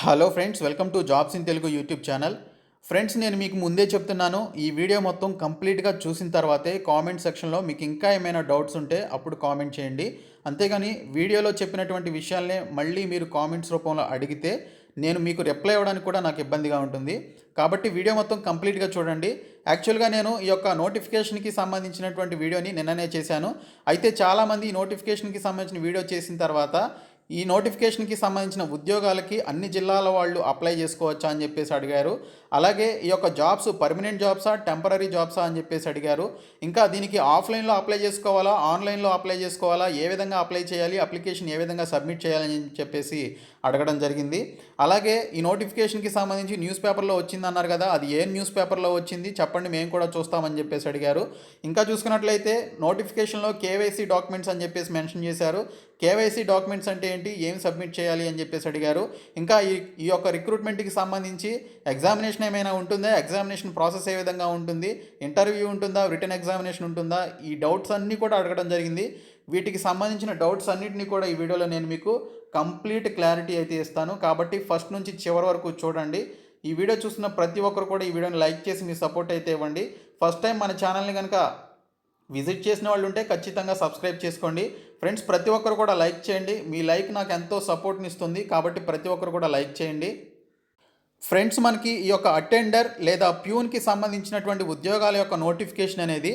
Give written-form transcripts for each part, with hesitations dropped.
Hello friends, welcome to jobs in Telugu YouTube channel. Friends, నేను మీకు ముందే చెప్తున్నాను, ఈ వీడియో మొత్తం కంప్లీట్గా చూసిన తర్వాతే కామెంట్ సెక్షన్లో మీకు ఇంకా ఏమైనా డౌట్స్ ఉంటే అప్పుడు కామెంట్ చేయండి. అంతేగాని వీడియోలో చెప్పినటువంటి విషయాలనే మళ్ళీ మీరు కామెంట్స్ రూపంలో అడిగితే నేను మీకు రిప్లై ఇవ్వడానికి కూడా నాకు ఇబ్బందిగా ఉంటుంది. కాబట్టి వీడియో మొత్తం కంప్లీట్గా చూడండి. యాక్చువల్గా నేను ఈ యొక్క నోటిఫికేషన్కి సంబంధించినటువంటి వీడియోని నిన్ననే చేశాను. అయితే చాలామంది ఈ నోటిఫికేషన్కి సంబంధించిన వీడియో చేసిన తర్వాత ఈ నోటిఫికేషన్కి సంబంధించిన ఉద్యోగాలకి అన్ని జిల్లాల వాళ్ళు అప్లై చేసుకోవచ్చా అని చెప్పేసి అడిగారు. అలాగే ఈ యొక్క జాబ్స్ పర్మనెంట్ జాబ్సా, టెంపరరీ జాబ్సా అని చెప్పేసి అడిగారు. ఇంకా దీనికి ఆఫ్లైన్లో అప్లై చేసుకోవాలా, ఆన్లైన్లో అప్లై చేసుకోవాలా, ఏ విధంగా అప్లై చేయాలి, అప్లికేషన్ ఏ విధంగా సబ్మిట్ చేయాలని చెప్పేసి అడగడం జరిగింది. అలాగే ఈ నోటిఫికేషన్కి సంబంధించి న్యూస్ పేపర్లో వచ్చిందన్నారు కదా, అది ఏ న్యూస్ పేపర్లో వచ్చింది చెప్పండి, మేము కూడా చూస్తామని చెప్పేసి అడిగారు. ఇంకా చూసుకున్నట్లయితే నోటిఫికేషన్లో కేవైసీ డాక్యుమెంట్స్ అని చెప్పేసి మెన్షన్ చేశారు. కేవైసీ డాక్యుమెంట్స్ అంటే ఏంటి, ఏం సబ్మిట్ చేయాలి అని చెప్పేసి అడిగారు. ఇంకా ఈ యొక్క రిక్రూట్మెంట్కి సంబంధించి ఎగ్జామినేషన్ ఏమైనా ఉంటుందా, ఎగ్జామినేషన్ ప్రాసెస్ ఏ విధంగా ఉంటుంది, ఇంటర్వ్యూ ఉంటుందా, రిటర్న్ ఎగ్జామినేషన్ ఉంటుందా, ఈ డౌట్స్ అన్నీ కూడా అడగడం జరిగింది. వీటికి సంబంధించిన డౌట్స్ అన్నిటిని కూడా ఈ వీడియోలో నేను మీకు కంప్లీట్ క్లారిటీ అయితే ఇస్తాను. కాబట్టి ఫస్ట్ నుంచి చివరి వరకు చూడండి. ఈ వీడియో చూస్తున్న ప్రతి ఒక్కరు కూడా ఈ వీడియోని లైక్ చేసి మీ సపోర్ట్ అయితే ఇవ్వండి. ఫస్ట్ టైం మన ఛానల్ని కనుక విజిట్ చేసిన వాళ్ళు ఉంటే ఖచ్చితంగా సబ్స్క్రైబ్ చేసుకోండి. ఫ్రెండ్స్, ప్రతి ఒక్కరు కూడా లైక్ చేయండి. మీ లైక్ నాకు ఎంతో సపోర్ట్ని ఇస్తుంది. కాబట్టి ప్రతి ఒక్కరు కూడా లైక్ చేయండి. ఫ్రెండ్స్, మనకి ఈ యొక్క అటెండర్ లేదా ప్యూన్కి సంబంధించినటువంటి ఉద్యోగాల యొక్క నోటిఫికేషన్ అనేది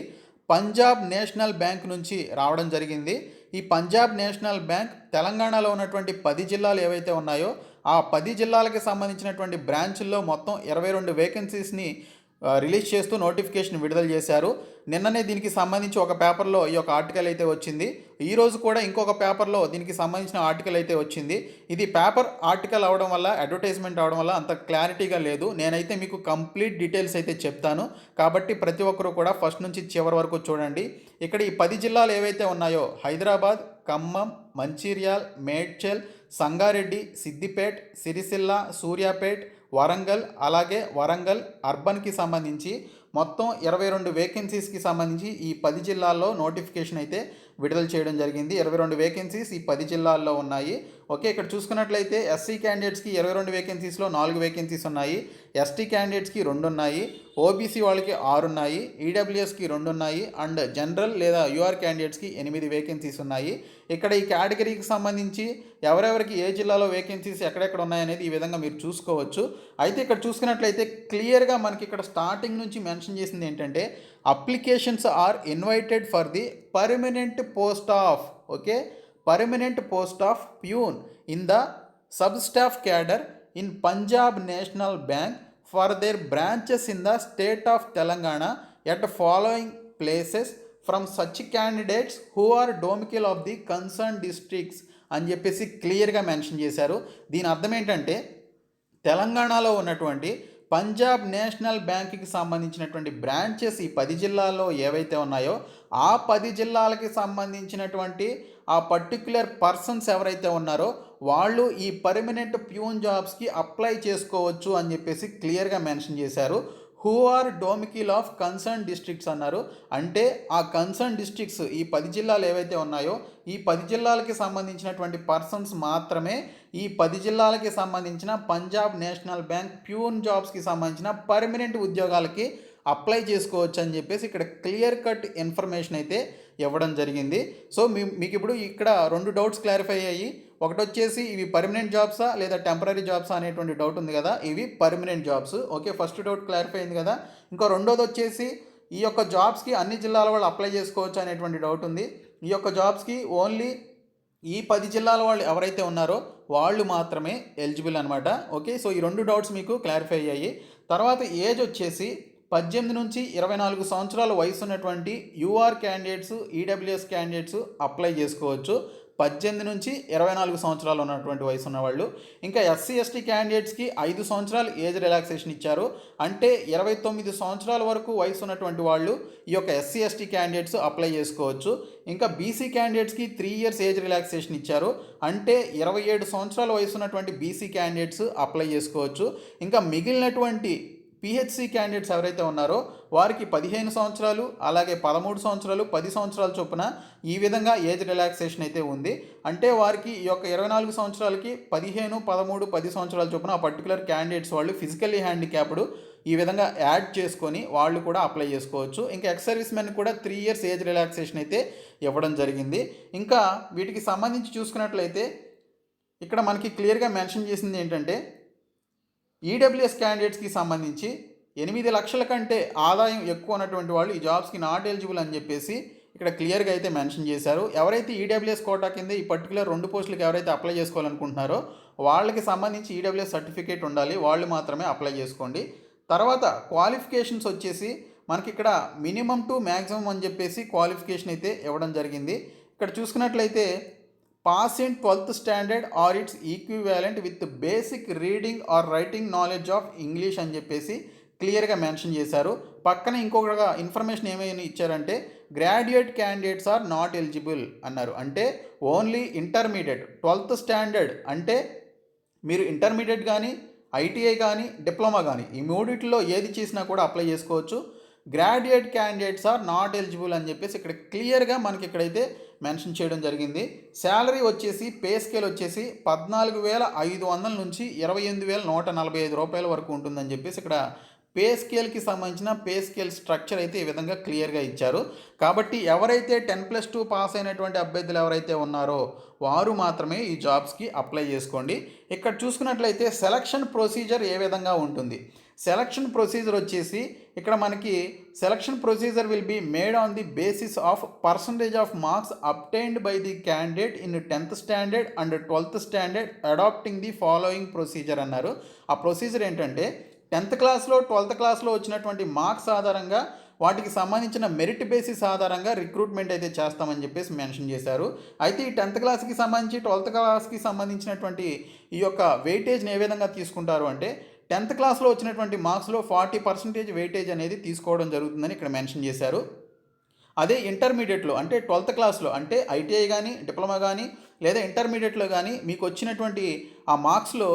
పంజాబ్ నేషనల్ బ్యాంక్ నుంచి రావడం జరిగింది. ఈ పంజాబ్ నేషనల్ బ్యాంక్ తెలంగాణలో ఉన్నటువంటి 10 జిల్లాలు ఏవైతే ఉన్నాయో ఆ 10 జిల్లాలకి సంబంధించినటువంటి బ్రాంచుల్లో మొత్తం 22 వేకెన్సీస్ని రిలీజ్ చేస్తూ నోటిఫికేషన్ విడుదల చేశారు. నిన్ననే దీనికి సంబంధించి ఒక పేపర్లో ఈ యొక్క ఆర్టికల్ అయితే వచ్చింది. ఈరోజు కూడా ఇంకొక పేపర్లో దీనికి సంబంధించిన ఆర్టికల్ అయితే వచ్చింది. ఇది పేపర్ ఆర్టికల్ అవడం వల్ల, అడ్వర్టైజ్మెంట్ అవడం వల్ల అంత క్లారిటీగా లేదు. నేనైతే మీకు కంప్లీట్ డీటెయిల్స్ అయితే చెప్తాను. కాబట్టి ప్రతి ఒక్కరూ కూడా ఫస్ట్ నుంచి చివరి వరకు చూడండి. ఇక్కడ ఈ 10 జిల్లాలు ఏవైతే ఉన్నాయో హైదరాబాద్, ఖమ్మం, మంచిర్యాల్, మేడ్చల్, సంగారెడ్డి, సిద్దిపేట్, సిరిసిల్ల, సూర్యాపేట్, వరంగల్, అలాగే వరంగల్ అర్బన్కి సంబంధించి మొత్తం 22 వేకెన్సీస్కి సంబంధించి ఈ 10 జిల్లాల్లో నోటిఫికేషన్ అయితే విడుదల చేయడం జరిగింది. 22 వేకెన్సీస్ ఈ 10 జిల్లాల్లో ఉన్నాయి. ఓకే, ఇక్కడ చూసుకున్నట్లయితే ఎస్సీ క్యాండిడేట్స్కి 22 వేకెన్సీస్లో 4 వేకెన్సీస్ ఉన్నాయి. ఎస్టీ క్యాండిడేట్స్కి 2 ఉన్నాయి. ఓబీసీ వాళ్ళకి 6 ఉన్నాయి. ఈడబ్ల్యూఎస్కి 2 ఉన్నాయి. అండ్ జనరల్ లేదా యూఆర్ క్యాండిడేట్స్కి 8 వేకెన్సీస్ ఉన్నాయి. ఇక్కడ ఈ కేటగిరీకి సంబంధించి ఎవరెవరికి ఏ జిల్లాలో వేకెన్సీస్ ఎక్కడెక్కడ ఉన్నాయనేది ఈ విధంగా మీరు చూసుకోవచ్చు. అయితే ఇక్కడ చూసుకున్నట్లయితే క్లియర్గా మనకి ఇక్కడ స్టార్టింగ్ నుంచి మెన్షన్ చేసింది ఏంటంటే applications are invited for the permanent post of permanent post of peon in the sub staff cadre in Punjab National Bank for their branches in the state of Telangana at following places from such candidates who are domicile of the concern districts అని చెప్పేసి క్లియర్గా mention చేశారు. దీని అర్థం ఏంటంటే తెలంగాణలో ఉన్నటువంటి Punjab national బ్యాంక్కి సంబంధించినటువంటి బ్రాంచెస్ ఈ 10 జిల్లాల్లో ఏవైతే ఉన్నాయో ఆ 10 జిల్లాలకి సంబంధించినటువంటి ఆ పర్టిక్యులర్ పర్సన్స్ ఎవరైతే ఉన్నారో వాళ్ళు ఈ పర్మనెంట్ ప్యూన్ జాబ్స్కి అప్లై చేసుకోవచ్చు అని చెప్పేసి క్లియర్గా మెన్షన్ చేశారు. Who are domicile of concern districts అన్నారు. అంటే ఆ కన్సర్న్ డిస్ట్రిక్ట్స్ ఈ 10 జిల్లాలు ఏవైతే ఉన్నాయో ఈ 10 జిల్లాలకి సంబంధించినటువంటి పర్సన్స్ మాత్రమే ఈ 10 జిల్లాలకి సంబంధించిన పంజాబ్ నేషనల్ బ్యాంక్ ప్యూన్ జాబ్స్కి సంబంధించిన పర్మనెంట్ ఉద్యోగాలకి అప్లై చేసుకోవచ్చు అని చెప్పేసి ఇక్కడ క్లియర్ కట్ ఇన్ఫర్మేషన్ అయితే ఇవ్వడం జరిగింది. సో మీకు ఇప్పుడు ఇక్కడ 2 డౌట్స్ క్లారిఫై అయ్యాయి. ఒకటి వచ్చేసి ఇవి పర్మనెంట్ జాబ్సా లేదా టెంపరీ జాబ్సా అనేటువంటి డౌట్ ఉంది కదా, ఇవి permanent jobs. Okay, first doubt clarify అయింది కదా. ఇంకో రెండోది వచ్చేసి ఈ యొక్క జాబ్స్కి అన్ని జిల్లాల వాళ్ళు అప్లై చేసుకోవచ్చు అనేటువంటి డౌట్ ఉంది. ఈ యొక్క జాబ్స్కి ఓన్లీ ఈ 10 జిల్లాల వాళ్ళు ఎవరైతే ఉన్నారో వాళ్ళు మాత్రమే ఎలిజిబుల్ అనమాట. ఓకే, సో ఈ 2 డౌట్స్ మీకు క్లారిఫై అయ్యాయి. తర్వాత ఏజ్ వచ్చేసి 18 నుంచి 24 సంవత్సరాల వయసు ఉన్నటువంటి you're candidates, EWS candidates apply చేసుకోవచ్చు. 18 నుంచి 24 సంవత్సరాలు ఉన్నటువంటి వయసు ఉన్నవాళ్ళు. ఇంకా ఎస్సీ ఎస్టీ క్యాండిడేట్స్కి 5 సంవత్సరాలు ఏజ్ రిలాక్సేషన్ ఇచ్చారు. అంటే 29 సంవత్సరాల వరకు వయసు ఉన్నటువంటి వాళ్ళు ఈ యొక్క ఎస్సీ ఎస్టీ క్యాండిడేట్స్ అప్లై చేసుకోవచ్చు. ఇంకా బీసీ క్యాండిడేట్స్కి 3 ఇయర్స్ ఏజ్ రిలాక్సేషన్ ఇచ్చారు. అంటే 27 సంవత్సరాల వయసు ఉన్నటువంటి బీసీ క్యాండిడేట్స్ అప్లై చేసుకోవచ్చు. ఇంకా మిగిలినటువంటి పిహెచ్సి క్యాండిడేట్స్ ఎవరైతే ఉన్నారో వారికి 15 సంవత్సరాలు, అలాగే 13 సంవత్సరాలు, 10 సంవత్సరాల చొప్పున ఈ విధంగా ఏజ్ రిలాక్సేషన్ అయితే ఉంది. అంటే వారికి ఈ యొక్క 24 సంవత్సరాలకి 15, 13, 10 సంవత్సరాల చొప్పున ఆ పర్టికులర్ క్యాండిడేట్స్ వాళ్ళు ఫిజికల్లీ హ్యాండిక్యాప్డ్ ఈ విధంగా యాడ్ చేసుకొని వాళ్ళు కూడా అప్లై చేసుకోవచ్చు. ఇంకా ఎక్స్ సర్వీస్ మెన్ కూడా 3 ఇయర్స్ ఏజ్ రిలాక్సేషన్ అయితే ఇవ్వడం జరిగింది. ఇంకా వీటికి సంబంధించి చూసుకున్నట్లయితే ఇక్కడ మనకి క్లియర్గా మెన్షన్ చేసింది ఏంటంటే ఈడబ్ల్యూఎస్ క్యాండిడేట్స్కి సంబంధించి 8 లక్షల కంటే ఆదాయం ఎక్కువ ఉన్నటువంటి వాళ్ళు ఈ జాబ్స్కి నాట్ ఎలిజిబుల్ అని చెప్పేసి ఇక్కడ క్లియర్గా అయితే మెన్షన్ చేశారు. ఎవరైతే ఈడబ్ల్యూఎస్ కోటా కింద ఈ పర్టికులర్ 2 పోస్టులకు ఎవరైతే అప్లై చేసుకోవాలనుకుంటున్నారో వాళ్ళకి సంబంధించి ఈడబ్ల్యూఎస్ సర్టిఫికేట్ ఉండాలి, వాళ్ళు మాత్రమే అప్లై చేసుకోండి. తర్వాత క్వాలిఫికేషన్స్ వచ్చేసి మనకి ఇక్కడ మినిమం టు మ్యాక్సిమం అని చెప్పేసి క్వాలిఫికేషన్ అయితే ఇవ్వడం జరిగింది. ఇక్కడ చూసుకున్నట్లయితే pass in 12th standard are it's equivalent with basic reading are writing knowledge of English అని చెప్పేసి క్లియర్గా మెన్షన్ చేశారు. పక్కన ఇంకొక ఇన్ఫర్మేషన్ ఏమైనా ఇచ్చారంటే graduate candidates are not eligible అన్నారు. అంటే ఓన్లీ ఇంటర్మీడియట్ 12th స్టాండర్డ్ అంటే మీరు ఇంటర్మీడియట్ కానీ, ఐటీఐ కానీ, డిప్లొమా కానీ ఈ మూడిట్లో ఏది చేసినా కూడా అప్లై చేసుకోవచ్చు. Graduate candidates are not eligible అని చెప్పేసి ఇక్కడ క్లియర్గా మనకి ఇక్కడైతే మెన్షన్ చేయడం జరిగింది. శాలరీ వచ్చేసి పే స్కేల్ వచ్చేసి 14,500 నుంచి 28,145 రూపాయల వరకు ఉంటుందని చెప్పేసి ఇక్కడ పే స్కేల్కి సంబంధించిన పే స్కేల్ స్ట్రక్చర్ అయితే ఈ విధంగా క్లియర్గా ఇచ్చారు. కాబట్టి ఎవరైతే 10+2 పాస్ అయినటువంటి అభ్యర్థులు ఎవరైతే ఉన్నారో వారు మాత్రమే ఈ జాబ్స్కి అప్లై చేసుకోండి. ఇక్కడ చూసుకున్నట్లయితే సెలక్షన్ ప్రొసీజర్ ఏ విధంగా ఉంటుంది. సెలక్షన్ ప్రొసీజర్ వచ్చేసి ఇక్కడ మనకి selection procedure will be made on the basis of percentage of marks obtained by the candidate in 10th standard and 12th standard adopting the following procedure అన్నారు. ఆ ప్రొసీజర్ ఏంటంటే 10th క్లాస్లో 12th క్లాస్లో వచ్చినటువంటి marks ఆధారంగా వాటికి సంబంధించిన మెరిట్ బేసిస్ ఆధారంగా రిక్రూట్మెంట్ అయితే చేస్తామని చెప్పేసి మెన్షన్ చేశారు. అయితే ఈ 10th క్లాస్కి సంబంధించి 12th క్లాస్కి సంబంధించినటువంటి ఈ యొక్క వెయిటేజ్ని ఏ విధంగా తీసుకుంటారు అంటే 10th క్లాస్లో వచ్చినటువంటి మార్క్స్లో 40% వెయిటేజ్ అనేది తీసుకోవడం జరుగుతుందని ఇక్కడ మెన్షన్ చేశారు. అదే ఇంటర్మీడియట్లో అంటే 12th క్లాస్లో అంటే ఐటీఐ కానీ, డిప్లొమా కానీ లేదా ఇంటర్మీడియట్లో కానీ మీకు వచ్చినటువంటి ఆ మార్క్స్లో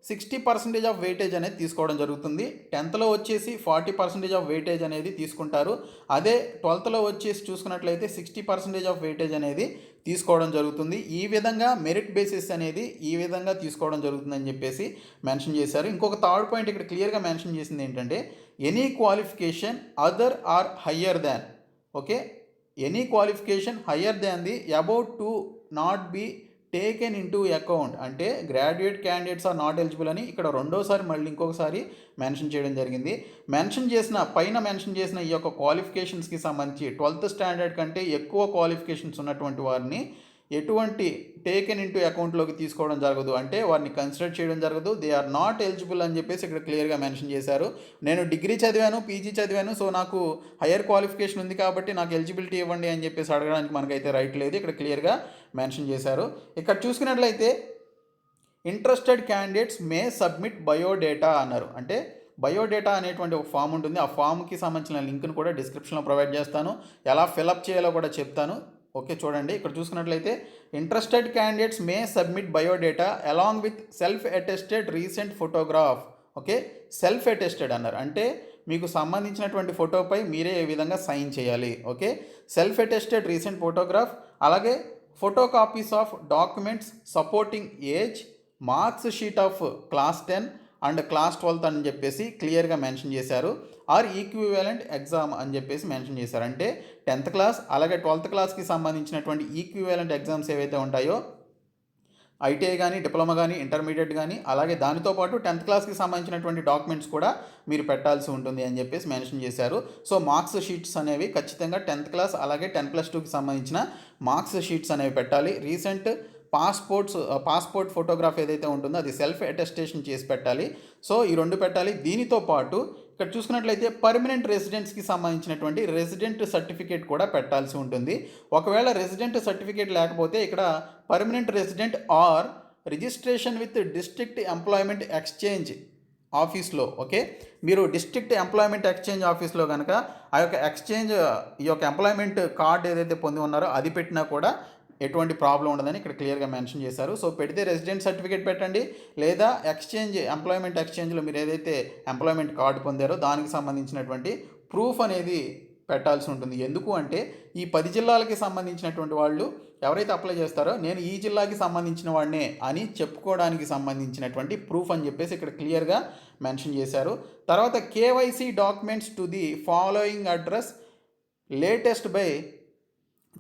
60% ఆఫ్ వెయిటేజ్ అనేది తీసుకోవడం జరుగుతుంది. 10thలో వచ్చేసి 40% ఆఫ్ వెయిటేజ్ అనేది తీసుకుంటారు. అదే 12thలో వచ్చేసి చూసుకున్నట్లయితే 60% ఆఫ్ వెయిటేజ్ అనేది తీసుకోవడం జరుగుతుంది. ఈ విధంగా మెరిట్ బేసిస్ అనేది ఈ విధంగా తీసుకోవడం జరుగుతుందని చెప్పేసి మెన్షన్ చేశారు. ఇంకొక థర్డ్ పాయింట్ ఇక్కడ క్లియర్గా మెన్షన్ చేసింది ఏంటంటే any qualification other or higher than, okay, any qualification higher than the about to not be taken into account. అంటే graduate candidates are not eligible అని ఇక్కడ రెండోసారి మళ్ళీ ఇంకొకసారి మెన్షన్ చేయడం జరిగింది. పైన మెన్షన్ చేసిన ఈ యొక్క క్వాలిఫికేషన్స్కి సంబంధించి 12th స్టాండర్డ్ కంటే ఎక్కువ క్వాలిఫికేషన్స్ ఉన్నటువంటి వారిని ఎటువంటి టేకెన్ ఇన్ టు అకౌంట్లోకి తీసుకోవడం జరగదు, అంటే వారిని కన్సిడర్ చేయడం జరగదు. దే ఆర్ నాట్ ఎలిజిబుల్ అని చెప్పేసి ఇక్కడ క్లియర్గా మెన్షన్ చేశారు. నేను డిగ్రీ చదివాను, పీజీ చదివాను, సో నాకు హయ్యర్ క్వాలిఫికేషన్ ఉంది కాబట్టి నాకు ఎలిజిబిలిటీ ఇవ్వండి అని చెప్పేసి అడగడానికి మనకైతే రైట్ లేదు, ఇక్కడ క్లియర్గా మెన్షన్ చేశారు. ఇక్కడ చూసుకున్నట్లయితే interested candidates may submit biodata అన్నారు. అంటే బయోడేటా అనేటువంటి ఒక ఫామ్ ఉంటుంది. ఆ ఫామ్కి సంబంధించిన లింక్ను కూడా డిస్క్రిప్షన్లో ప్రొవైడ్ చేస్తాను, ఎలా ఫిలప్ చేయాలో కూడా చెప్తాను. ఓకే, చూడండి ఇక్కడ చూసుకున్నట్లయితే interested candidates may submit biodata along with self attested recent photograph. Okay, self attested అన్నారు అంటే మీకు సంబంధించినటువంటి ఫోటోపై మీరే ఏ విధంగా సైన్ చేయాలి. Okay, self attested recent photograph, అలాగే photo copies of documents supporting age, marks sheet of class 10 and class 12 అని చెప్పేసి క్లియర్గా మెన్షన్ చేశారు. ఆర్ ఈక్వివాలెంట్ ఎగ్జామ్ అని చెప్పేసి మెన్షన్ చేశారు. అంటే 10th క్లాస్ అలాగే 12th క్లాస్కి సంబంధించినటువంటి ఈక్వివాలెంట్ ఎగ్జామ్స్ ఏవైతే ఉంటాయో ఐటీఐ కానీ, డిప్లొమా కానీ, ఇంటర్మీడియట్ కానీ, అలాగే దానితో పాటు 10th క్లాస్కి సంబంధించినటువంటి డాక్యుమెంట్స్ కూడా మీరు పెట్టాల్సి ఉంటుంది అని చెప్పేసి మెన్షన్ చేశారు. సో మార్క్స్ షీట్స్ అనేవి ఖచ్చితంగా 10th క్లాస్ అలాగే 10+2కి సంబంధించిన మార్క్స్ షీట్స్ అనేవి పెట్టాలి. రీసెంట్ పాస్పోర్ట్ ఫోటోగ్రాఫ్ ఏదైతే ఉంటుందో అది సెల్ఫ్ అటెస్టేషన్ చేసి పెట్టాలి. సో ఈ 2 పెట్టాలి. దీనితో పాటు ఇక్కడ చూసుకున్నట్లయితే పర్మనెంట్ రెసిడెంట్స్కి సంబంధించినటువంటి రెసిడెంట్ సర్టిఫికేట్ కూడా పెట్టాల్సి ఉంటుంది. ఒకవేళ రెసిడెంట్ సర్టిఫికేట్ లేకపోతే ఇక్కడ permanent resident or registration with district employment exchange ఆఫీస్లో, ఓకే, మీరు డిస్ట్రిక్ట్ ఎంప్లాయ్మెంట్ ఎక్స్చేంజ్ ఆఫీస్లో కనుక ఆ యొక్క ఈ యొక్క ఎంప్లాయ్మెంట్ కార్డ్ ఏదైతే పొంది ఉన్నారో అది పెట్టినా కూడా ఎటువంటి ప్రాబ్లం ఉండదని ఇక్కడ క్లియర్గా మెన్షన్ చేశారు. సో పెడితే రెసిడెంట్ సర్టిఫికేట్ పెట్టండి, లేదా ఎంప్లాయ్మెంట్ ఎక్స్చేంజ్లో మీరు ఏదైతే ఎంప్లాయ్మెంట్ కార్డు పొందారో దానికి సంబంధించినటువంటి ప్రూఫ్ అనేది పెట్టాల్సి ఉంటుంది. ఎందుకు అంటే ఈ 10 జిల్లాలకి సంబంధించినటువంటి వాళ్ళు ఎవరైతే అప్లై చేస్తారో నేను ఈ జిల్లాకి సంబంధించిన వాడినే అని చెప్పుకోవడానికి సంబంధించినటువంటి ప్రూఫ్ అని చెప్పేసి ఇక్కడ క్లియర్గా మెన్షన్ చేశారు. తర్వాత KYC documents to the following address latest by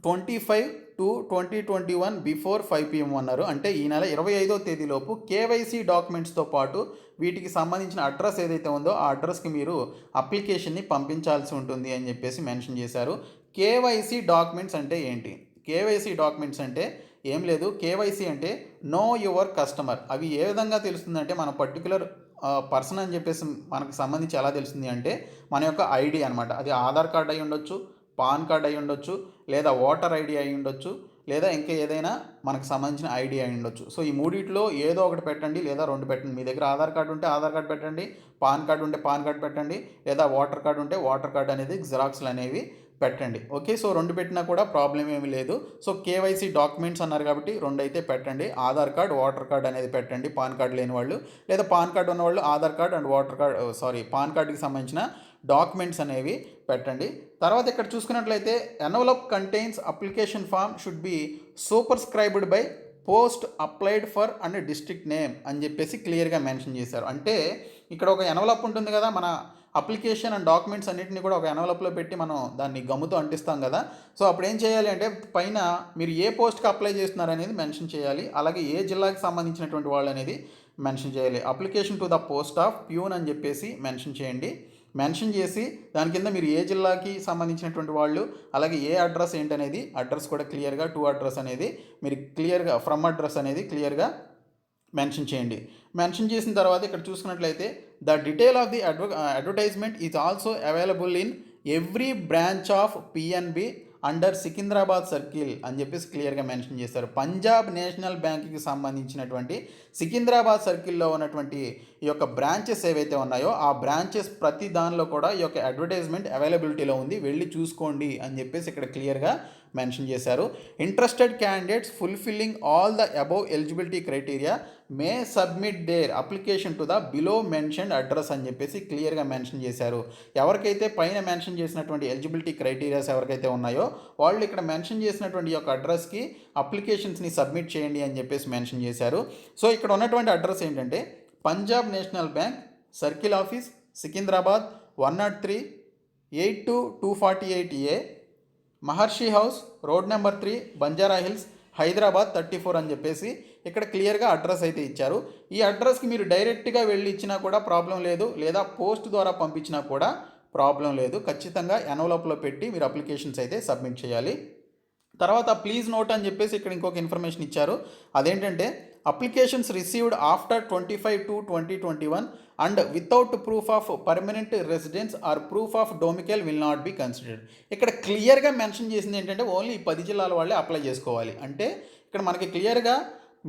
25/2/2021 before 5 PM అన్నారు. అంటే ఈ నెల 25వ తేదీలోపు కేవైసీ డాక్యుమెంట్స్తో పాటు వీటికి సంబంధించిన అడ్రస్ ఏదైతే ఉందో ఆ అడ్రస్కి మీరు అప్లికేషన్ని పంపించాల్సి ఉంటుంది అని చెప్పేసి మెన్షన్ చేశారు. కేవైసీ డాక్యుమెంట్స్ అంటే ఏంటి? కేవైసీ డాక్యుమెంట్స్ అంటే ఏం లేదు. కేవైసీ అంటే నో యువర్ కస్టమర్. అవి ఏ విధంగా తెలుస్తుందంటే మన పర్టికులర్ పర్సన్ అని చెప్పేసి మనకు సంబంధించి ఎలా తెలుస్తుంది అంటే మన యొక్క ఐడి అనమాట. అది ఆధార్ కార్డ్ అయి ఉండొచ్చు, పాన్ కార్డ్ అయి ఉండొచ్చు, లేదా ఓటర్ ఐడి అయి ఉండొచ్చు, లేదా ఇంకా ఏదైనా మనకు సంబంధించిన ఐడి అయి ఉండొచ్చు. సో ఈ మూడిట్లో ఏదో ఒకటి పెట్టండి, లేదా 2 పెట్టండి. మీ దగ్గర ఆధార్ కార్డు ఉంటే ఆధార్ కార్డు పెట్టండి, పాన్ కార్డు ఉంటే పాన్ కార్డు పెట్టండి, లేదా ఓటర్ కార్డు ఉంటే ఓటర్ కార్డు అనేది జిరాక్స్లు అనేవి పెట్టండి. ఓకే, సో 2 పెట్టినా కూడా ప్రాబ్లం ఏమీ లేదు. సో కేవైసీ డాక్యుమెంట్స్ అన్నారు కాబట్టి 2 అయితే పెట్టండి. ఆధార్ కార్డ్, ఓటర్ కార్డ్ అనేది పెట్టండి పాన్ కార్డు లేని వాళ్ళు, లేదా పాన్ కార్డు ఉన్నవాళ్ళు ఆధార్ కార్డ్ అండ్ పాన్ కార్డుకి సంబంధించిన డాక్యుమెంట్స్ అనేవి పెట్టండి. తర్వాత ఇక్కడ చూసుకున్నట్లయితే envelope contains application form should be superscribed by post applied for and district name అని చెప్పేసి క్లియర్గా మెన్షన్ చేశారు. అంటే ఇక్కడ ఒక ఎన్వలప్ ఉంటుంది కదా, మన అప్లికేషన్ అండ్ డాక్యుమెంట్స్ అన్నింటినీ కూడా ఒక ఎన్వలప్లో పెట్టి మనం దాన్ని గమ్ముతో అంటిస్తాం కదా. సో అప్పుడు ఏం చేయాలి అంటే పైన మీరు ఏ పోస్ట్కి అప్లై చేస్తున్నారు అనేది మెన్షన్ చేయాలి. అలాగే ఏ జిల్లాకి సంబంధించినటువంటి వాళ్ళు అనేది మెన్షన్ చేయాలి. Application to the post of peon అని చెప్పేసి మెన్షన్ చేయండి. మెన్షన్ చేసి దాని కింద మీరు ఏ జిల్లాకి సంబంధించినటువంటి వాళ్ళు, అలాగే ఏ అడ్రస్ ఏంటనేది అడ్రస్ కూడా క్లియర్గా టు అడ్రస్ అనేది మీరు క్లియర్గా ఫ్రమ్ అడ్రస్ అనేది క్లియర్గా మెన్షన్ చేయండి. మెన్షన్ చేసిన తర్వాత ఇక్కడ చూసుకున్నట్లయితే the detail of the advertisement is also available in every branch of PNB under Secunderabad circle అని చెప్పేసి క్లియర్గా మెన్షన్ చేశారు. పంజాబ్ నేషనల్ బ్యాంక్కి సంబంధించినటువంటి సికింద్రాబాద్ సర్కిల్లో ఉన్నటువంటి ఈ యొక్క బ్రాంచెస్ ఏవైతే ఉన్నాయో ఆ బ్రాంచెస్ ప్రతి దానిలో కూడా ఈ యొక్క అడ్వర్టైజ్మెంట్ అవైలబిలిటీలో ఉంది, వెళ్ళి చూసుకోండి అని చెప్పేసి ఇక్కడ క్లియర్గా మెన్షన్ చేశారు. Interested candidates fulfilling all the above eligibility criteria May submit their application to the below mentioned address అని చెప్పేసి క్లియర్గా మెన్షన్ చేశారు. ఎవరికైతే పైన మెన్షన్ చేసినటువంటి ఎలిజిబిలిటీ క్రైటీరియాస్ ఎవరికైతే ఉన్నాయో వాళ్ళు ఇక్కడ మెన్షన్ చేసినటువంటి యొక్క అడ్రస్కి అప్లికేషన్స్ని సబ్మిట్ చేయండి అని చెప్పేసి మెన్షన్ చేశారు. సో ఇక్కడ ఉన్నటువంటి అడ్రస్ ఏంటంటే Punjab National Bank, circle office, Secunderabad 103 82-248A, Maharshi house, road number 3, Banjara Hills, Hyderabad 34 అని చెప్పేసి ఇక్కడ క్లియర్గా అడ్రస్ అయితే ఇచ్చారు. ఈ అడ్రస్కి మీరు డైరెక్ట్గా వెళ్ళి ఇచ్చినా కూడా ప్రాబ్లం లేదు, లేదా పోస్ట్ ద్వారా పంపించినా కూడా ప్రాబ్లం లేదు. ఖచ్చితంగా ఎన్వలప్లో పెట్టి మీరు అప్లికేషన్స్ అయితే సబ్మిట్ చేయాలి. తర్వాత ప్లీజ్ నోట్ అని చెప్పేసి ఇక్కడ ఇంకొక ఇన్ఫర్మేషన్ ఇచ్చారు. అదేంటంటే applications received after 25/2/2021 and without proof of permanent residence or proof of domicile will not be considered. ఇక్కడ క్లియర్గా మెన్షన్ చేసింది ఏంటంటే ఓన్లీ ఈ 10 జిల్లాల వాళ్ళే అప్లై చేసుకోవాలి. అంటే ఇక్కడ మనకి క్లియర్గా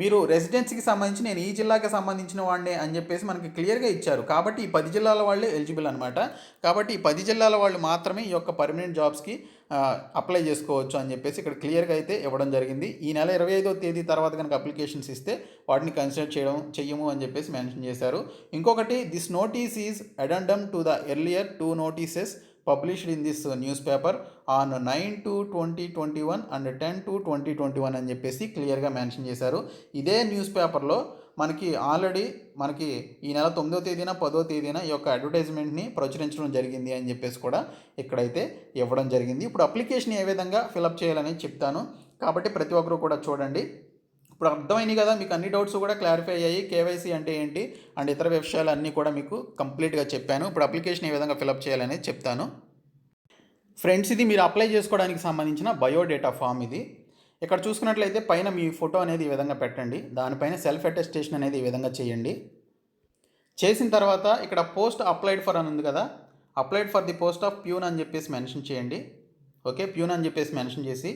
మీరు రెసిడెన్సీకి సంబంధించి నేను ఈ జిల్లాకి సంబంధించిన వాడినే అని చెప్పేసి మనకి క్లియర్గా ఇచ్చారు. కాబట్టి ఈ 10 జిల్లాల వాళ్ళే ఎలిజిబుల్ అనమాట. కాబట్టి ఈ 10 జిల్లాల వాళ్ళు మాత్రమే ఈ యొక్క పర్మనెంట్ జాబ్స్కి అప్లై చేసుకోవచ్చు అని చెప్పేసి ఇక్కడ క్లియర్గా అయితే ఇవ్వడం జరిగింది. ఈ నెల 25వ తేదీ తర్వాత కనుక అప్లికేషన్స్ ఇస్తే వాటిని కన్సిడర్ చెయ్యము అని చెప్పేసి మెన్షన్ చేశారు. ఇంకొకటి this notice is addendum to the earlier 2 notices published in this newspaper on 9/2/2021 and 10/2/2021 అని చెప్పేసి క్లియర్గా మెన్షన్ చేశారు. ఇదే న్యూస్ పేపర్లో ఆల్రెడీ ఈ నెల 9వ తేదీన 10వ తేదీన ఈ యొక్క అడ్వర్టైజ్మెంట్ని ప్రచురించడం జరిగింది అని చెప్పేసి కూడా ఇక్కడైతే ఇవ్వడం జరిగింది. ఇప్పుడు అప్లికేషన్ ఏ విధంగా ఫిలప్ చేయాలని చెప్తాను, కాబట్టి ప్రతి ఒక్కరూ కూడా చూడండి. ఇప్పుడు అర్థమైంది కదా, మీకు అన్ని డౌట్స్ కూడా క్లారిఫై అయ్యాయి. కేవైసీ అంటే ఏంటి అండ్ ఇతర విషయాలు అన్నీ కూడా మీకు కంప్లీట్గా చెప్పాను. ఇప్పుడు అప్లికేషన్ ఏ విధంగా ఫిలప్ చేయాలనేది చెప్తాను. ఫ్రెండ్స్, ఇది మీరు అప్లై చేసుకోవడానికి సంబంధించిన బయోడేటా ఫామ్. ఇది ఇక్కడ చూసుకున్నట్లయితే పైన మీ ఫోటో అనేది ఈ విధంగా పెట్టండి, దానిపైన సెల్ఫ్ అటెస్టేషన్ అనేది ఈ విధంగా చేయండి. చేసిన తర్వాత ఇక్కడ పోస్ట్ అప్లైడ్ ఫర్ అని ఉంది కదా, applied for the post of peon అని చెప్పేసి మెన్షన్ చేయండి. ఓకే, ప్యూన్ అని చెప్పేసి మెన్షన్ చేసి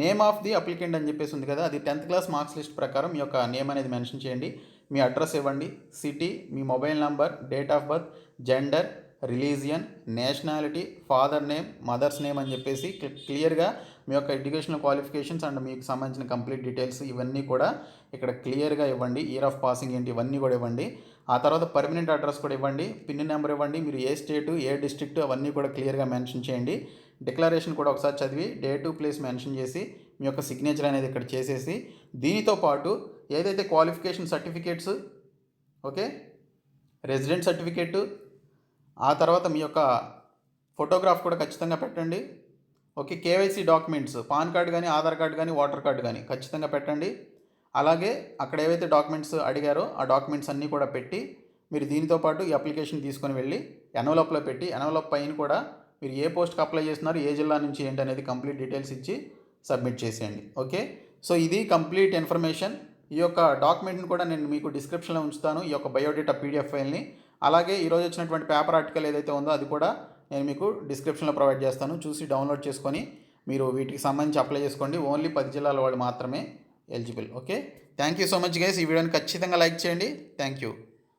నేమ్ ఆఫ్ ది అప్లికెంట్ అని చెప్పేసి ఉంది కదా, అది 10th క్లాస్ మార్క్స్ లిస్ట్ ప్రకారం మీ యొక్క నేమ్ అనేది మెన్షన్ చేయండి. మీ అడ్రస్ ఇవ్వండి, city, me mobile number, date of birth, gender, religion, nationality, father name, mother's name అని చెప్పేసి క్లియర్గా మీ యొక్క ఎడ్యుకేషనల్ క్వాలిఫికేషన్స్ అండ్ మీకు సంబంధించిన కంప్లీట్ డీటెయిల్స్ ఇవన్నీ కూడా ఇక్కడ క్లియర్గా ఇవ్వండి. ఇయర్ ఆఫ్ పాసింగ్ ఏంటి ఇవన్నీ కూడా ఇవ్వండి. ఆ తర్వాత పర్మనెంట్ అడ్రస్ కూడా ఇవ్వండి, పిన్ నెంబర్ ఇవ్వండి, మీరు ఏ స్టేటు ఏ డిస్ట్రిక్ట్ అవన్నీ కూడా క్లియర్గా మెన్షన్ చేయండి. డిక్లరేషన్ కూడా ఒకసారి చదివి డేటు ప్లేస్ మెన్షన్ చేసి మీ యొక్క సిగ్నేచర్ అనేది ఇక్కడ చేసేసి దీనితో పాటు ఏదైతే qualification certificates, okay, resident certificate, ఆ తర్వాత మీ యొక్క ఫోటోగ్రాఫ్ కూడా ఖచ్చితంగా పెట్టండి. Okay, KYC documents pan card కానీ ఆధార్ కార్డు కానీ ఓటర్ కార్డు కానీ ఖచ్చితంగా పెట్టండి. అలాగే అక్కడ ఏవైతే డాక్యుమెంట్స్ అడిగారో ఆ డాక్యుమెంట్స్ అన్నీ కూడా పెట్టి మీరు దీనితో పాటు ఈ అప్లికేషన్ తీసుకొని వెళ్ళి ఎన్వలప్లో పెట్టి ఎన్వలప్ పైన కూడా మీరు ఏ పోస్ట్కి అప్లై చేస్తున్నారు, ఏ జిల్లా నుంచి ఏంటి అనేది కంప్లీట్ డీటెయిల్స్ ఇచ్చి సబ్మిట్ చేసేయండి. ఓకే, సో ఇది కంప్లీట్ ఇన్ఫర్మేషన్. ఈ యొక్క డాక్యుమెంట్ని కూడా నేను మీకు డిస్క్రిప్షన్లో ఉంచుతాను, ఈ యొక్క బయోడేటా పీడిఎఫ్ ఫైల్ని. అలాగే ఈరోజు వచ్చినటువంటి పేపర్ ఆర్టికల్ ఏదైతే ఉందో అది కూడా నేను మీకు డిస్క్రిప్షన్లో ప్రొవైడ్ చేస్తాను. చూసి డౌన్లోడ్ చేసుకొని మీరు వీటికి సంబంధించి అప్లై చేసుకోండి. ఓన్లీ 10 జిల్లాల వాళ్ళు మాత్రమే eligible. Okay, thank you so much guys. ఈ వీడియోని ఖచ్చితంగా లైక్ చేయండి. Thank you.